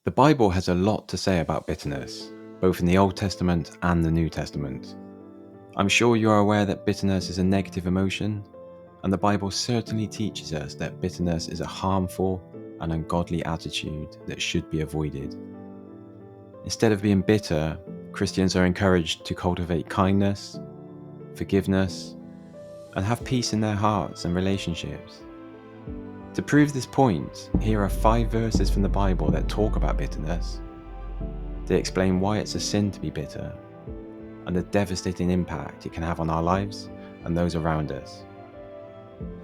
The Bible has a lot to say about bitterness, both in the Old Testament and the New Testament. I'm sure you are aware that bitterness is a negative emotion, and the Bible certainly teaches us that bitterness is a harmful and ungodly attitude that should be avoided. Instead of being bitter, Christians are encouraged to cultivate kindness, forgiveness, and have peace in their hearts and relationships. To prove this point, here are 5 verses from the Bible that talk about bitterness. They explain why it's a sin to be bitter and the devastating impact it can have on our lives and those around us.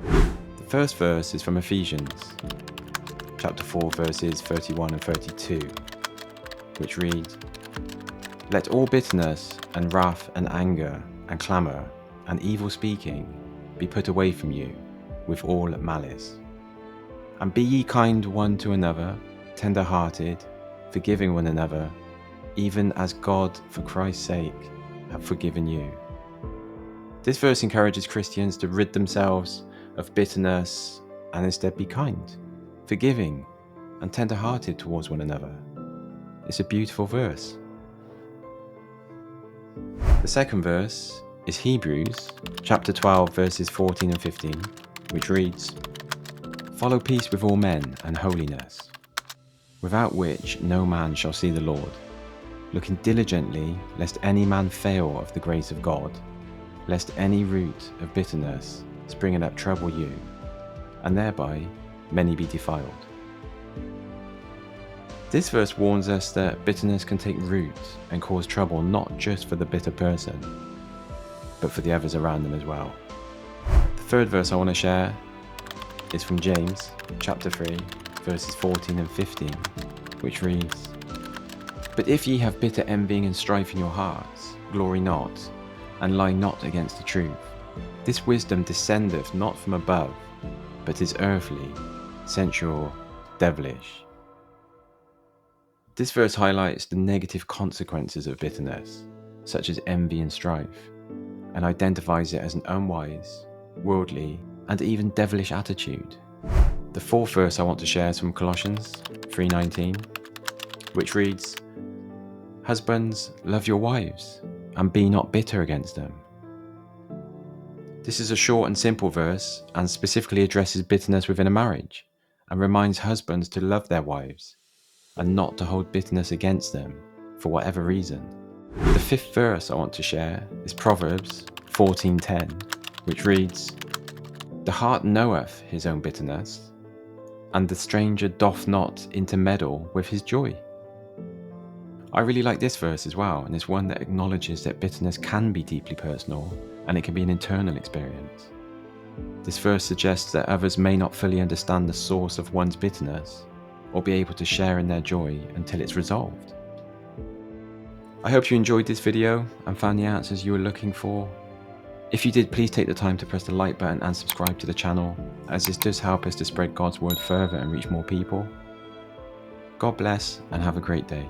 The first verse is from Ephesians, chapter 4, verses 31 and 32, which reads, "Let all bitterness and wrath and anger and clamour and evil speaking be put away from you with all malice. And be ye kind one to another, tenderhearted, forgiving one another, even as God, for Christ's sake, hath forgiven you." This verse encourages Christians to rid themselves of bitterness and instead be kind, forgiving, and tenderhearted towards one another. It's a beautiful verse. The second verse is Hebrews, chapter 12, verses 14 and 15, which reads, "Follow peace with all men and holiness, without which no man shall see the Lord, looking diligently lest any man fail of the grace of God, lest any root of bitterness springing up trouble you, and thereby many be defiled." This verse warns us that bitterness can take root and cause trouble not just for the bitter person, but for the others around them as well. The third verse I want to share is from James, chapter 3, verses 14 and 15, which reads, "But if ye have bitter envying and strife in your hearts, glory not, and lie not against the truth. This wisdom descendeth not from above, but is earthly, sensual, devilish." This verse highlights the negative consequences of bitterness, such as envy and strife, and identifies it as an unwise, worldly, and even devilish attitude. The fourth verse I want to share is from Colossians 3:19, which reads, "Husbands, love your wives, and be not bitter against them." This is a short and simple verse, and specifically addresses bitterness within a marriage, and reminds husbands to love their wives, and not to hold bitterness against them, for whatever reason. The fifth verse I want to share is Proverbs 14:10, which reads, "The heart knoweth his own bitterness, and the stranger doth not intermeddle with his joy." I really like this verse as well, and it's one that acknowledges that bitterness can be deeply personal, and it can be an internal experience. This verse suggests that others may not fully understand the source of one's bitterness, or be able to share in their joy until it's resolved. I hope you enjoyed this video and found the answers you were looking for. If you did, please take the time to press the like button and subscribe to the channel, as this does help us to spread God's word further and reach more people. God bless and have a great day.